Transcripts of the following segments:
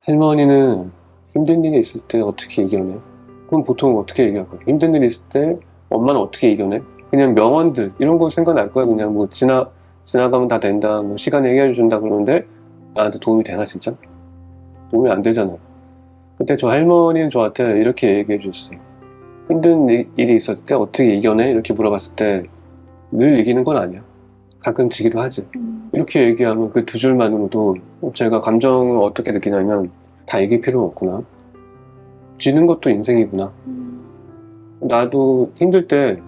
할머니는 힘든 일이 있을 때 어떻게 이겨내? 그럼 보통 어떻게 얘기할 거야? 힘든 일이 있을 때 엄마는 어떻게 이겨내? 그냥 명언들 이런 거 생각날 거야. 그냥 뭐 지나가면 다 된다, 뭐 시간 얘기해 준다 그러는데 나한테 도움이 되나 진짜? 도움이 안 되잖아. 근데 저 할머니는 저한테 이렇게 얘기해 줬어요. 힘든 일이 있었을 때 어떻게 이겨내? 이렇게 물어봤을 때 늘 이기는 건 아니야. 가끔 지기도 하지. 이렇게 얘기하면 그 두 줄만으로도 제가 감정을 어떻게 느끼냐면 다 이길 필요는 없구나. 지는 것도 인생이구나. 나도 힘들 때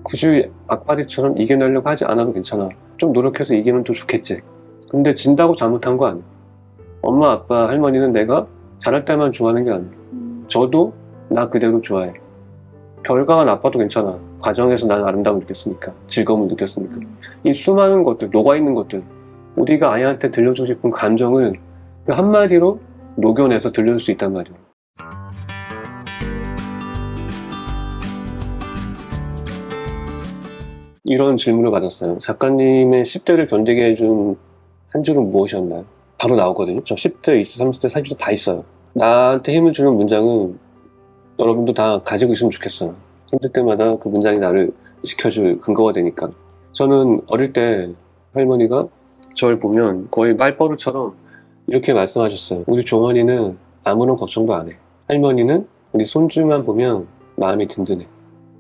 굳이 악바리처럼 이겨내려고 하지 않아도 괜찮아. 좀 노력해서 이기면 더 좋겠지. 근데 진다고 잘못한 거 아니야. 엄마, 아빠, 할머니는 내가 잘할 때만 좋아하는 게 아니야. 저도 나 그대로 좋아해. 결과가 나빠도 괜찮아. 과정에서 나는 아름다움을 느꼈으니까, 즐거움을 느꼈으니까. 이 수많은 것들, 녹아있는 것들, 우리가 아이한테 들려주고 싶은 감정을 그 한마디로 녹여내서 들려줄 수 있단 말이야. 이런 질문을 받았어요. 작가님의 10대를 견디게 해준 한 줄은 무엇이었나요? 바로 나오거든요. 저 10대, 20대, 30대, 40대 다 있어요. 나한테 힘을 주는 문장은 여러분도 다 가지고 있으면 좋겠어요. 힘들 때마다 그 문장이 나를 지켜줄 근거가 되니까. 저는 어릴 때 할머니가 저를 보면 거의 말버릇처럼 이렇게 말씀하셨어요. 우리 종원이는 아무런 걱정도 안 해. 할머니는 우리 손주만 보면 마음이 든든해.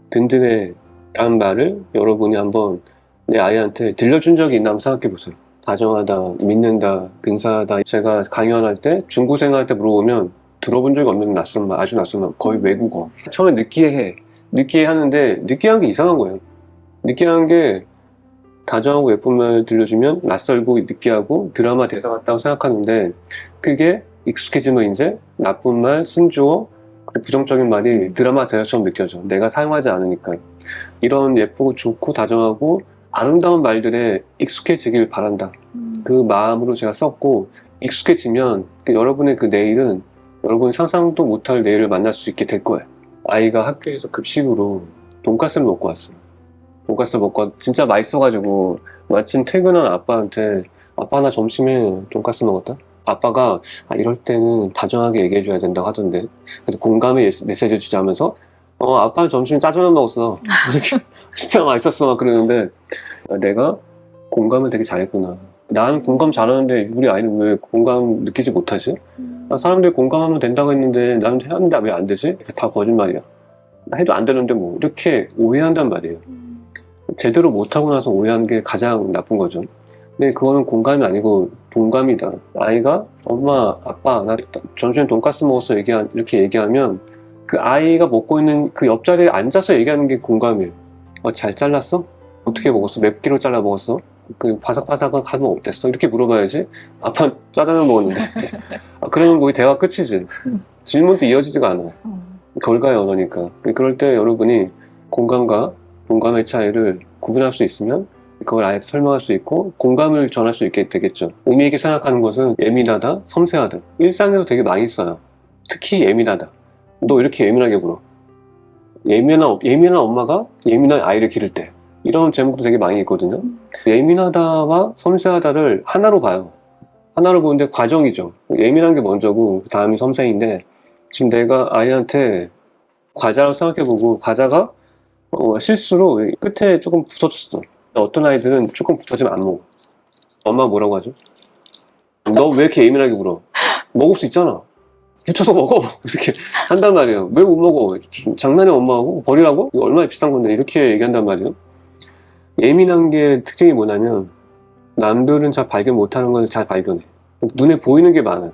든든해 라는 말을 여러분이 한번 내 아이한테 들려준 적이 있나 한번 생각해 보세요. 다정하다, 믿는다, 근사하다. 제가 강연할 때 중고생한테 물어보면 들어본 적이 없는 낯선 말, 아주 낯선 말, 거의 외국어. 처음에 느끼해. 느끼해 하는데 느끼한 게 이상한 거예요. 느끼한 게 다정하고 예쁜 말 들려주면 낯설고 느끼하고 드라마 대사 같다고 생각하는데 그게 익숙해지면 이제 나쁜 말, 신조어, 부정적인 말이 드라마 대사처럼 느껴져. 내가 사용하지 않으니까. 이런 예쁘고 좋고 다정하고 아름다운 말들에 익숙해지길 바란다. 그 마음으로 제가 썼고 익숙해지면 여러분의 그 내일은 여러분이 상상도 못할 내일을 만날 수 있게 될 거예요. 아이가 학교에서 급식으로 돈가스를 먹고 왔어요. 돈가스 먹고 진짜 맛있어가지고 마침 퇴근한 아빠한테 아빠 나 점심에 돈가스 먹었다? 아빠가 이럴 때는 다정하게 얘기해줘야 된다고 하던데 그래서 공감의 메시지를 주자면서 아빠는 점심에 짜장면 먹었어. 진짜 맛있었어 막 그러는데 내가 공감을 되게 잘했구나. 난 공감 잘하는데 우리 아이는 왜 공감 느끼지 못하지? 사람들이 공감하면 된다고 했는데 나는 했는데 왜 안 되지? 다 거짓말이야. 나 해도 안 되는데 뭐 이렇게 오해한단 말이에요. 제대로 못하고 나서 오해하는 게 가장 나쁜 거죠. 근데 그거는 공감이 아니고 동감이다. 아이가 엄마, 아빠 나 점심에 돈가스 먹었어 이렇게 얘기하면 그 아이가 먹고 있는 그 옆자리에 앉아서 얘기하는 게 공감이에요. 잘 잘랐어? 어떻게 먹었어? 몇 개로 잘라 먹었어? 그 바삭바삭하면 어땠어? 이렇게 물어봐야지. 아빠 짜장면 먹었는데. 그러면 거의 대화 끝이지. 질문도 이어지지가 않아요. 결과의 언어니까. 그럴 때 여러분이 공감과 동감의 차이를 구분할 수 있으면 그걸 아예 설명할 수 있고 공감을 전할 수 있게 되겠죠. 의미 있게 생각하는 것은 예민하다, 섬세하다. 일상에서 되게 많이 써요. 특히 예민하다. 너 이렇게 예민하게 굴어. 예민한 엄마가 예민한 아이를 기를 때. 이런 제목도 되게 많이 있거든요. 예민하다와 섬세하다를 하나로 봐요. 하나로 보는데 과정이죠. 예민한 게 먼저고 그 다음이 섬세인데 지금 내가 아이한테 과자라고 생각해보고 과자가 실수로 끝에 조금 붙어졌어. 어떤 아이들은 조금 붙어지면 안 먹어. 엄마가 뭐라고 하죠? 너 왜 이렇게 예민하게 굴어? 먹을 수 있잖아. 붙여서 먹어. 이렇게 한단 말이에요. 왜 못 먹어? 장난해 엄마하고? 버리라고? 이거 얼마나 비싼 건데 이렇게 얘기한단 말이에요. 예민한 게 특징이 뭐냐면 남들은 잘 발견 못하는 걸 잘 발견해. 눈에 보이는 게 많아.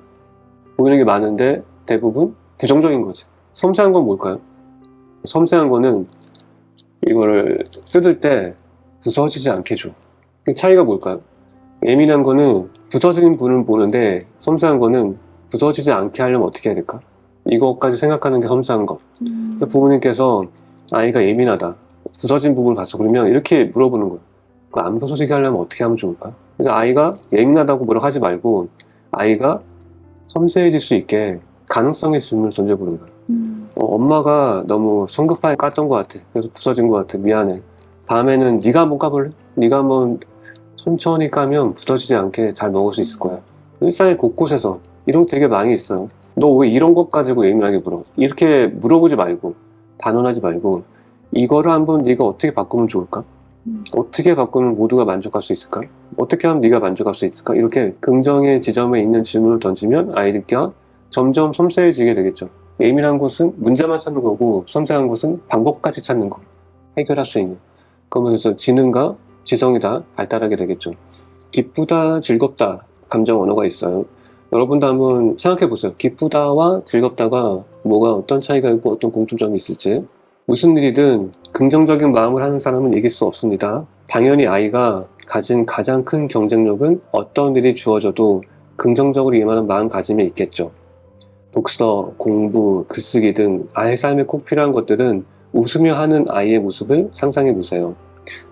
보이는 게 많은데 대부분 부정적인 거지. 섬세한 건 뭘까요? 섬세한 거는 이거를 뜯을 때 부서지지 않게 해줘. 그 차이가 뭘까요? 예민한 거는 부서지는 부분을 보는데 섬세한 거는 부서지지 않게 하려면 어떻게 해야 될까? 이것까지 생각하는 게 섬세한 거. 부모님께서 아이가 예민하다. 부서진 부분을 봤어. 그러면 이렇게 물어보는 거예요. 안 부서지게 하려면 어떻게 하면 좋을까? 그러니까 아이가 예민하다고 뭐라고 하지 말고 아이가 섬세해질 수 있게 가능성의 질문을 던져보는 거예요. 엄마가 너무 성급하게 깠던 것 같아. 그래서 부서진 것 같아. 미안해. 다음에는 네가 한번 까볼래? 네가 한번 천천히 까면 부서지지 않게 잘 먹을 수 있을 거야. 일상의 곳곳에서 이런 거 되게 많이 있어요. 너 왜 이런 것 가지고 예민하게 물어? 이렇게 물어보지 말고, 단언하지 말고, 이거를 한번 네가 어떻게 바꾸면 좋을까? 어떻게 바꾸면 모두가 만족할 수 있을까? 어떻게 하면 네가 만족할 수 있을까? 이렇게 긍정의 지점에 있는 질문을 던지면 아이가 점점 섬세해지게 되겠죠. 예민한 것은 문제만 찾는 거고, 섬세한 것은 방법까지 찾는 거. 해결할 수 있는. 그러면서 지능과 지성이 다 발달하게 되겠죠. 기쁘다, 즐겁다 감정 언어가 있어요. 여러분도 한번 생각해 보세요. 기쁘다와 즐겁다가 뭐가 어떤 차이가 있고 어떤 공통점이 있을지. 무슨 일이든 긍정적인 마음을 하는 사람은 이길 수 없습니다. 당연히 아이가 가진 가장 큰 경쟁력은 어떤 일이 주어져도 긍정적으로 임하는 마음가짐에 있겠죠. 독서, 공부, 글쓰기 등 아이의 삶에 꼭 필요한 것들은 웃으며 하는 아이의 모습을 상상해 보세요.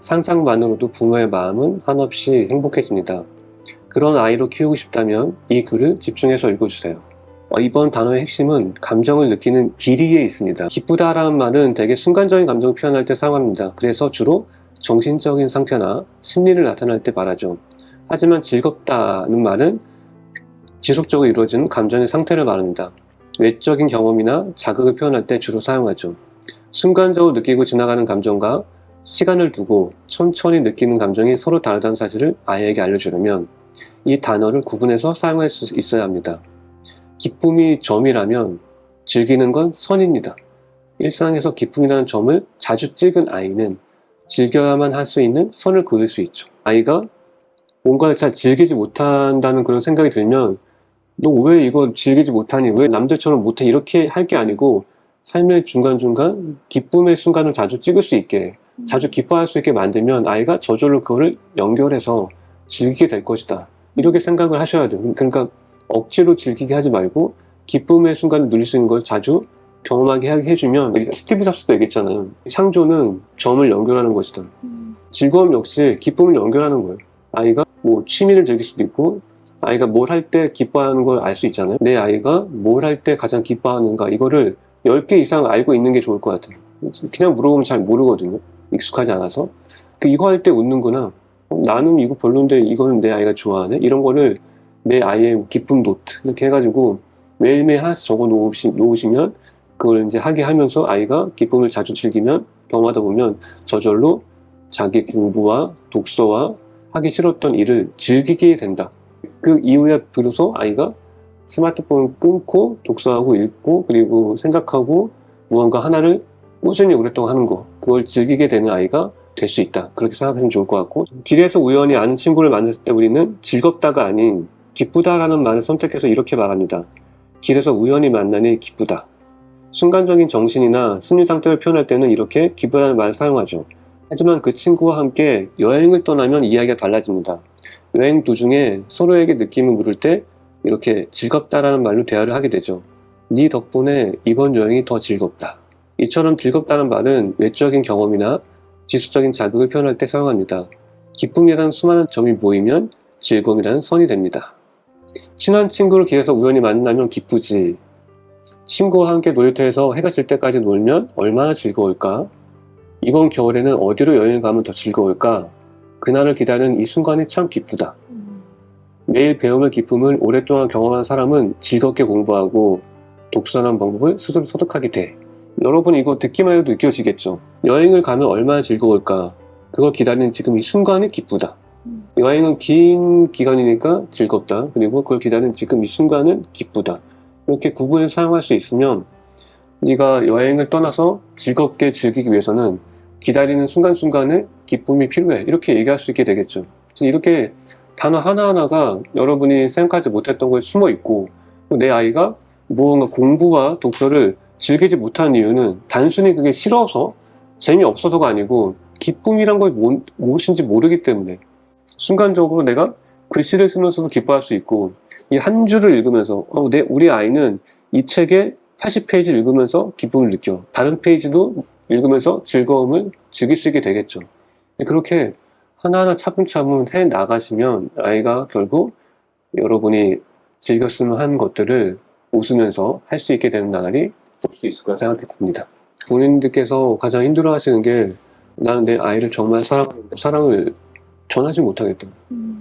상상만으로도 부모의 마음은 한없이 행복해집니다. 그런 아이로 키우고 싶다면 이 글을 집중해서 읽어주세요. 이번 단어의 핵심은 감정을 느끼는 길이에 있습니다. 기쁘다라는 말은 되게 순간적인 감정을 표현할 때 사용합니다. 그래서 주로 정신적인 상태나 심리를 나타낼 때 말하죠. 하지만 즐겁다는 말은 지속적으로 이루어지는 감정의 상태를 말합니다. 외적인 경험이나 자극을 표현할 때 주로 사용하죠. 순간적으로 느끼고 지나가는 감정과 시간을 두고 천천히 느끼는 감정이 서로 다르다는 사실을 아이에게 알려주려면 이 단어를 구분해서 사용할 수 있어야 합니다. 기쁨이 점이라면 즐기는 건 선입니다. 일상에서 기쁨이라는 점을 자주 찍은 아이는 즐겨야만 할 수 있는 선을 그을 수 있죠. 아이가 뭔가를 잘 즐기지 못한다는 그런 생각이 들면 너 왜 이거 즐기지 못하니? 왜 남들처럼 못해? 이렇게 할 게 아니고 삶의 중간중간 기쁨의 순간을 자주 찍을 수 있게 자주 기뻐할 수 있게 만들면 아이가 저절로 그거를 연결해서 즐기게 될 것이다. 이렇게 생각을 하셔야 돼요. 그러니까 억지로 즐기게 하지 말고 기쁨의 순간을 누릴 수 있는 걸 자주 경험하게 해주면 스티브 잡스도 얘기했잖아요. 창조는 점을 연결하는 것이다. 즐거움 역시 기쁨을 연결하는 거예요. 아이가 뭐 취미를 즐길 수도 있고 아이가 뭘 할 때 기뻐하는 걸 알 수 있잖아요. 내 아이가 뭘 할 때 가장 기뻐하는가 이거를 10개 이상 알고 있는 게 좋을 것 같아요. 그냥 물어보면 잘 모르거든요. 익숙하지 않아서. 이거 할 때 웃는구나. 나는 이거 별론데 이거는 내 아이가 좋아하네. 이런 거를 내 아이의 기쁨 노트 이렇게 해가지고 매일매일 하나씩 적어 놓으시면 그걸 이제 하게 하면서 아이가 기쁨을 자주 즐기면 경험하다 보면 저절로 자기 공부와 독서와 하기 싫었던 일을 즐기게 된다. 그 이후에 비로소 아이가 스마트폰을 끊고 독서하고 읽고 그리고 생각하고 무언가 하나를 꾸준히 오랫동안 하는 거 그걸 즐기게 되는 아이가 될 수 있다. 그렇게 생각하시면 좋을 것 같고 길에서 우연히 아는 친구를 만났을 때 우리는 즐겁다가 아닌 기쁘다라는 말을 선택해서 이렇게 말합니다. 길에서 우연히 만나니 기쁘다. 순간적인 정신이나 심리 상태를 표현할 때는 이렇게 기쁘다는 말을 사용하죠. 하지만 그 친구와 함께 여행을 떠나면 이야기가 달라집니다. 여행 도중에 서로에게 느낌을 물을 때 이렇게 즐겁다라는 말로 대화를 하게 되죠. 네 덕분에 이번 여행이 더 즐겁다. 이처럼 즐겁다는 말은 외적인 경험이나 지수적인 자극을 표현할 때 사용합니다. 기쁨이라는 수많은 점이 모이면 즐거움이라는 선이 됩니다. 친한 친구를 길에서 우연히 만나면 기쁘지. 친구와 함께 놀이터에서 해가 질 때까지 놀면 얼마나 즐거울까? 이번 겨울에는 어디로 여행을 가면 더 즐거울까? 그날을 기다리는 이 순간이 참 기쁘다. 매일 배움의 기쁨을 오랫동안 경험한 사람은 즐겁게 공부하고 독서하는 방법을 스스로 터득하게 돼. 여러분 이거 듣기만 해도 느껴지겠죠? 여행을 가면 얼마나 즐거울까? 그걸 기다리는 지금 이 순간이 기쁘다. 여행은 긴 기간이니까 즐겁다. 그리고 그걸 기다리는 지금 이 순간은 기쁘다. 이렇게 구분해서 사용할 수 있으면 네가 여행을 떠나서 즐겁게 즐기기 위해서는 기다리는 순간순간에 기쁨이 필요해. 이렇게 얘기할 수 있게 되겠죠. 그래서 이렇게 단어 하나하나가 여러분이 생각하지 못했던 거에 숨어 있고 내 아이가 무언가 공부와 독서를 즐기지 못하는 이유는 단순히 그게 싫어서 재미없어서가 아니고 기쁨이란 걸 무엇인지 모르기 때문에 순간적으로 내가 글씨를 쓰면서도 기뻐할 수 있고 이 한 줄을 읽으면서 우리 아이는 이 책의 80페이지를 읽으면서 기쁨을 느껴. 다른 페이지도 읽으면서 즐거움을 즐길 수 있게 되겠죠. 그렇게 하나하나 차분차분 해 나가시면 아이가 결국 여러분이 즐겼으면 한 것들을 웃으면서 할 수 있게 되는 날이 올 수 있을 거라 생각해 봅니다. 본인들께서 가장 힘들어 하시는 게 나는 내 아이를 정말 사랑하는데 사랑을 전하지 못하겠다.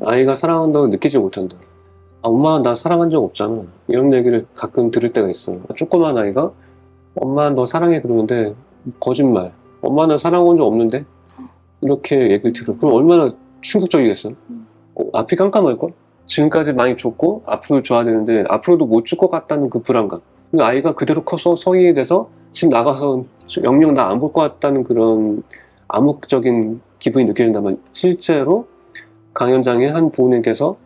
아이가 사랑한다고 느끼지 못한다. 아, 엄마 나 사랑한 적 없잖아. 이런 얘기를 가끔 들을 때가 있어요. 조그만 아이가 엄마 너 사랑해 그러는데 거짓말. 엄마 나 사랑한 적 없는데? 이렇게 얘기를 들어. 그럼 얼마나 충격적이겠어요? 앞이 깜깜할걸? 지금까지 많이 줬고 앞으로 줘야 되는데 앞으로도 못 줄 것 같다는 그 불안감. 그 아이가 그대로 커서 성인이 돼서 집 나가서 영영 나 안 볼 것 같다는 그런 암묵적인 기분이 느껴진다면 실제로 강연장의 한 부모님께서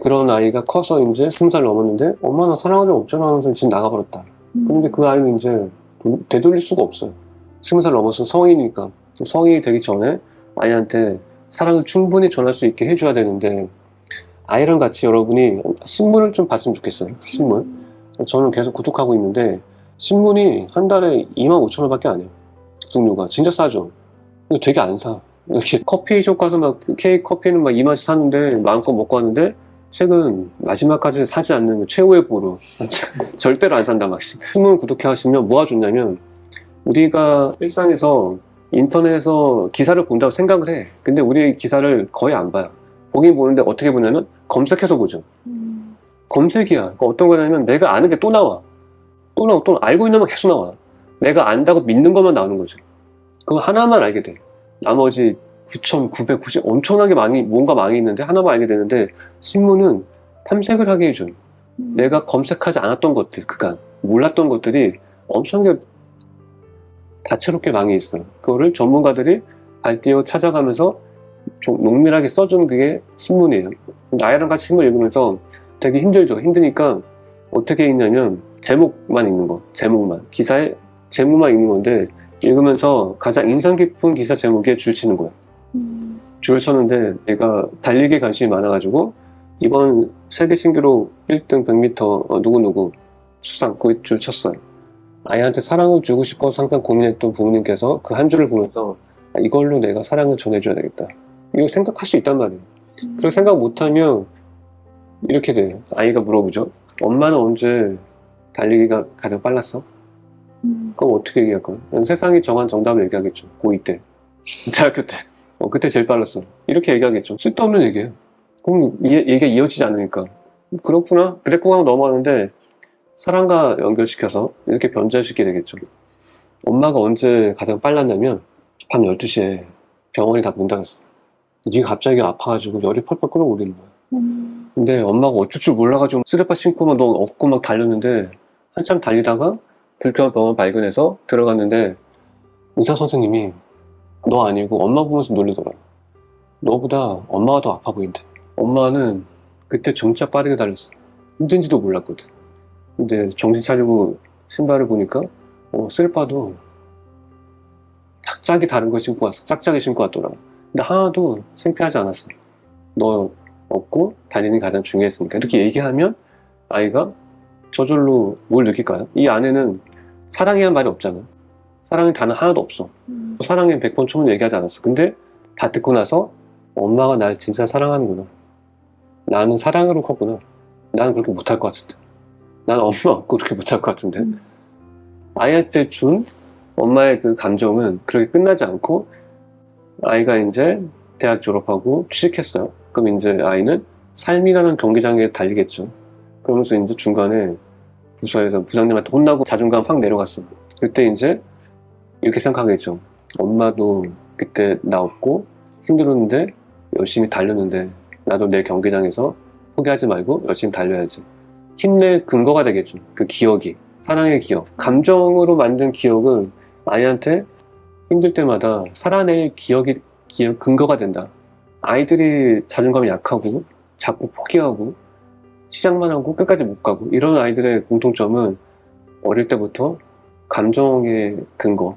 그런 아이가 커서 이제 20살 넘었는데 엄마 나 사랑한 적 없잖아 하면서 집 나가버렸다. 그런데 그 아이는 이제 되돌릴 수가 없어요. 20살 넘어서 성인이니까. 성인이 되기 전에 아이한테 사랑을 충분히 전할 수 있게 해줘야 되는데 아이랑 같이 여러분이 신문을 좀 봤으면 좋겠어요. 신문. 저는 계속 구독하고 있는데 신문이 한 달에 25,000원밖에 안 해요. 구독료가. 진짜 싸죠. 근데 되게 안 사. 이렇게 커피숍 가서 막 케이크 커피는 막 2만씩 사는데 마음껏 먹고 하는데 책은 마지막까지 사지 않는 최후의 보루. 절대로 안 산다 막. 신문 구독해 하시면 뭐가 좋냐면 우리가 일상에서 인터넷에서 기사를 본다고 생각을 해. 근데 우리 기사를 거의 안 봐요. 보긴 보는데 어떻게 보냐면 검색해서 보죠. 검색이야. 그러니까 어떤 거냐면 내가 아는 게 또 나와. 또 나와. 또 알고 있는 건 계속 나와. 내가 안다고 믿는 것만 나오는 거죠. 그거 하나만 알게 돼. 나머지 9,990 엄청나게 많이 뭔가 많이 있는데 하나만 알게 되는데 신문은 탐색을 하게 해줘요. 내가 검색하지 않았던 것들, 그간 몰랐던 것들이 엄청나게 다채롭게 많이 있어요. 그거를 전문가들이 발디어 찾아가면서 좀 농밀하게 써주는 그게 신문이에요. 아이랑 같이 신문 읽으면서 되게 힘들죠. 힘드니까 어떻게 읽냐면 제목만 읽는 거. 제목만. 기사의 제목만 읽는 건데 읽으면서 가장 인상 깊은 기사 제목에 줄 치는 거야. 줄을 쳤는데 내가 달리기에 관심이 많아가지고 이번 세계 신기록 1등 100m 누구누구 수상 거기 줄 쳤어요. 아이한테 사랑을 주고 싶어서 항상 고민했던 부모님께서 그 한 줄을 보면서 이걸로 내가 사랑을 전해줘야 되겠다. 이거 생각할 수 있단 말이에요. 그렇게 생각 못하면 이렇게 돼요. 아이가 물어보죠. 엄마는 언제 달리기가 가장 빨랐어? 그럼 어떻게 얘기할 거야? 세상이 정한 정답을 얘기하겠죠. 고2 때. 대학교 때. 그때 제일 빨랐어. 이렇게 얘기하겠죠. 쓸데없는 얘기예요. 그럼 얘기가 이어지지 않으니까. 그렇구나. 그랬구나 하고 넘어가는데 사랑과 연결시켜서 이렇게 변절시키게 되겠죠. 엄마가 언제 가장 빨랐냐면 밤 12시에 병원이 다 문 닫았어. 네가 갑자기 아파가지고 열이 펄펄 끓어오르는 거야. 근데 엄마가 어쩔 줄 몰라가지고 쓰레빠 신고 막 너 업고 막 달렸는데 한참 달리다가 불평한 병원 발견해서 들어갔는데 의사 선생님이 너 아니고 엄마 보면서 놀리더라. 너보다 엄마가 더 아파 보인대. 엄마는 그때 진짜 빠르게 달렸어. 힘든지도 몰랐거든. 근데 정신 차리고 신발을 보니까 슬리퍼도 짝짝이 다른 거 신고 왔어. 짝짝이 신고 왔더라. 근데 하나도 창피하지 않았어. 너 없고 달리는 게 가장 중요했으니까. 이렇게 얘기하면 아이가 저절로 뭘 느낄까요? 이 안에는 사랑이란 말이 없잖아. 사랑의 단어 하나도 없어. 사랑에 100번 초면 얘기하지 않았어. 근데 다 듣고 나서 엄마가 날 진짜 사랑하는구나. 나는 사랑으로 컸구나. 나는 그렇게 못할 것 같은데. 나는 엄마 없고 그렇게 못할 것 같은데. 아이한테 준 엄마의 그 감정은 그렇게 끝나지 않고 아이가 이제 대학 졸업하고 취직했어요. 그럼 이제 아이는 삶이라는 경기장에 달리겠죠. 그러면서 이제 중간에 부서에서 부장님한테 혼나고 자존감 확 내려갔어. 그때 이제 이렇게 생각하겠죠. 엄마도 그때 나 없고 힘들었는데 열심히 달렸는데 나도 내 경기장에서 포기하지 말고 열심히 달려야지. 힘낼 근거가 되겠죠. 그 기억이. 사랑의 기억. 감정으로 만든 기억은 아이한테 힘들 때마다 살아낼 기억 근거가 된다. 아이들이 자존감이 약하고 자꾸 포기하고 시작만 하고 끝까지 못 가고 이런 아이들의 공통점은 어릴 때부터 감정의 근거,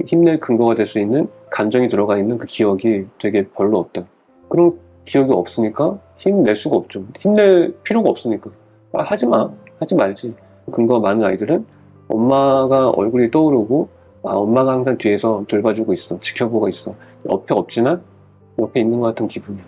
힘낼 근거가 될 수 있는 감정이 들어가 있는 그 기억이 되게 별로 없다. 그런 기억이 없으니까 힘낼 수가 없죠. 힘낼 필요가 없으니까. 하지 마. 하지 말지. 근거가 많은 아이들은 엄마가 얼굴이 떠오르고 엄마가 항상 뒤에서 돌봐주고 있어. 지켜보고 있어. 옆에 없지만 옆에 있는 것 같은 기분이야.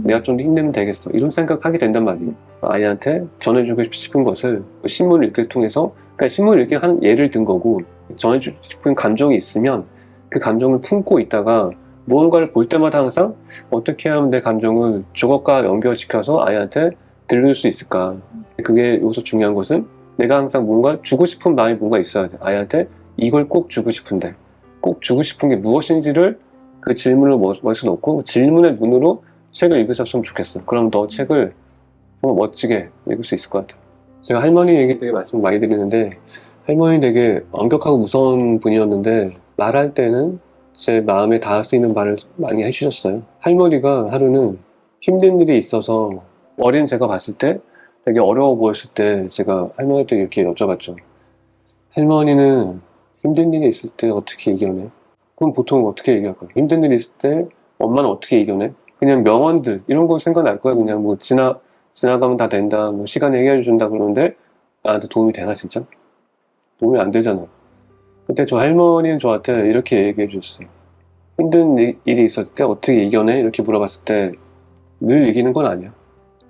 내가 좀 더 힘내면 되겠어. 이런 생각하게 된단 말이에요. 아이한테 전해주고 싶은 것을 신문을 읽기를 통해서 그러니까 신문을 읽기 한 예를 든 거고 전해주고 싶은 감정이 있으면 그 감정을 품고 있다가 무언가를 볼 때마다 항상 어떻게 하면 내 감정을 저것과 연결시켜서 아이한테 들을 수 있을까? 그게 여기서 중요한 것은 내가 항상 뭔가 주고 싶은 마음이 뭔가 있어야 돼. 아이한테 이걸 꼭 주고 싶은데 꼭 주고 싶은 게 무엇인지를 그 질문을 머릿속에 넣고 질문의 눈으로 책을 읽으셨으면 좋겠어. 그럼 너 책을 정말 멋지게 읽을 수 있을 것 같아. 제가 할머니 얘기 되게 말씀 많이 드리는데 할머니 되게 엄격하고 무서운 분이었는데 말할 때는 제 마음에 닿을 수 있는 말을 많이 해주셨어요. 할머니가 하루는 힘든 일이 있어서 어린 제가 봤을 때 되게 어려워 보였을 때 제가 할머니한테 이렇게 여쭤봤죠. 할머니는 힘든 일이 있을 때 어떻게 이겨내? 그럼 보통 어떻게 얘기할 거야? 힘든 일이 있을 때 엄마는 어떻게 이겨내? 그냥 명언들 이런 거 생각날 거야. 그냥 뭐 지나가면 다 된다. 뭐 시간에 해결해 준다 그러는데 나한테 도움이 되나 진짜? 도움이 안 되잖아. 그때 저 할머니는 저한테 이렇게 얘기해 주셨어요. 힘든 일이 있었을 때 어떻게 이겨내? 이렇게 물어봤을 때 늘 이기는 건 아니야.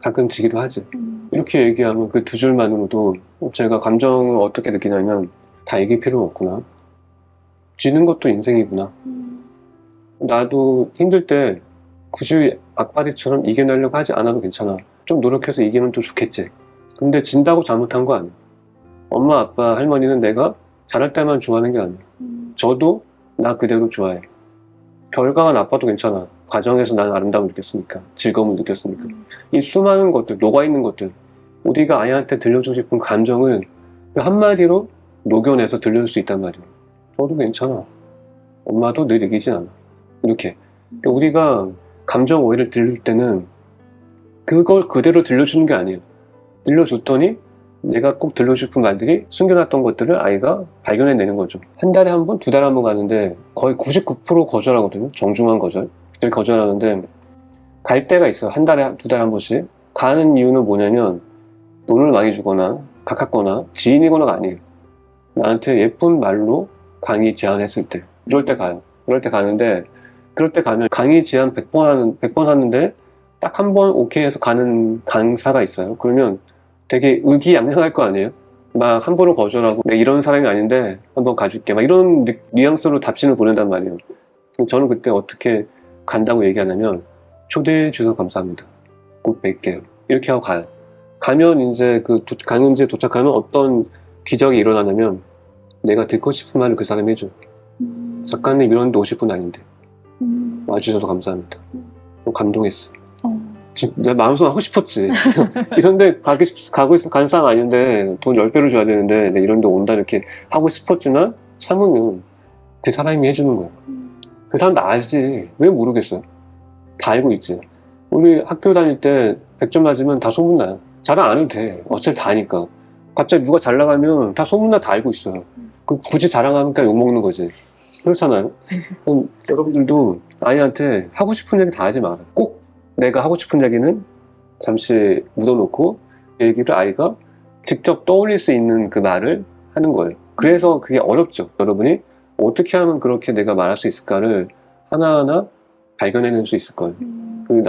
가끔 지기도 하지. 이렇게 얘기하면 그 두 줄만으로도 제가 감정을 어떻게 느끼냐면 다 이길 필요는 없구나. 지는 것도 인생이구나. 나도 힘들 때 굳이 악바리처럼 이겨내려고 하지 않아도 괜찮아. 좀 노력해서 이기면 또 좋겠지. 근데 진다고 잘못한 거 아니야. 엄마, 아빠, 할머니는 내가 잘할 때만 좋아하는 게 아니야. 저도 나 그대로 좋아해. 결과가 나빠도 괜찮아. 과정에서 나는 아름다움을 느꼈으니까. 즐거움을 느꼈으니까. 이 수많은 것들, 녹아있는 것들, 우리가 아이한테 들려주고 싶은 감정을 그 한마디로 녹여내서 들려줄 수 있단 말이야. 저도 괜찮아. 엄마도 늘 이기진 않아. 이렇게. 그러니까 우리가 감정 오해를 들릴 때는 그걸 그대로 들려주는 게 아니에요. 들려줬더니 내가 꼭 들려주고 싶은 말들이 숨겨놨던 것들을 아이가 발견해내는 거죠. 한 달에 한 번, 두 달에 한 번 가는데 거의 99% 거절하거든요. 정중한 거절. 늘 거절하는데 갈 때가 있어요. 한 달에, 두 달에 한 번씩. 가는 이유는 뭐냐면 돈을 많이 주거나 가깝거나 지인이거나가 아니에요. 나한테 예쁜 말로 강의 제안했을 때. 그럴 때 가요. 그럴 때 가는데 그럴 때 가면 강의 제안 100번 하는데 딱 한 번 오케이 해서 가는 강사가 있어요. 그러면 되게 의기양양할 거 아니에요? 막 함부로 거절하고 내가 이런 사람이 아닌데 한번 가줄게 막 이런 뉘앙스로 답신을 보낸단 말이에요. 저는 그때 어떻게 간다고 얘기하냐면 초대해 주셔서 감사합니다. 꼭 뵐게요. 이렇게 하고 가요. 가면 이제 그 강연지에 도착하면 어떤 기적이 일어나냐면 내가 듣고 싶은 말을 그 사람이 해줘요. 작가님 이런 데 오실 분 아닌데 와주셔서 감사합니다. 좀 감동했어. 내 마음속으로 하고 싶었지. 이런데 가는 사람 아닌데 돈 10배로 줘야 되는데 이런데 온다 이렇게 하고 싶었지만 참으면 그 사람이 해주는 거야. 그 사람 다 알지. 왜 모르겠어요? 다 알고 있지. 우리 학교 다닐 때 100점 맞으면 다 소문나요. 자랑 안 해도 돼. 어차피 다 아니까. 갑자기 누가 잘 나가면 다 소문나 다 알고 있어요. 굳이 자랑하니까 욕먹는 거지. 그렇잖아요. 그럼 여러분들도 아이한테 하고 싶은 얘기 다 하지 마라. 꼭 내가 하고 싶은 얘기는 잠시 묻어놓고 그 얘기를 아이가 직접 떠올릴 수 있는 그 말을 하는 거예요. 그래서 그게 어렵죠. 여러분이 어떻게 하면 그렇게 내가 말할 수 있을까를 하나하나 발견해낼 수 있을 거예요.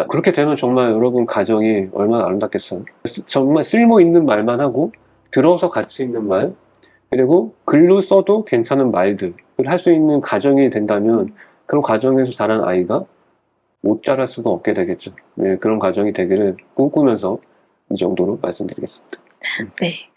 그렇게 되면 정말 여러분 가정이 얼마나 아름답겠어요. 정말 쓸모 있는 말만 하고 들어서 가치 있는 말 그리고 글로 써도 괜찮은 말들을 할 수 있는 가정이 된다면 그런 가정에서 자란 아이가 못 자랄 수가 없게 되겠죠. 네, 그런 가정이 되기를 꿈꾸면서 이 정도로 말씀드리겠습니다. 네.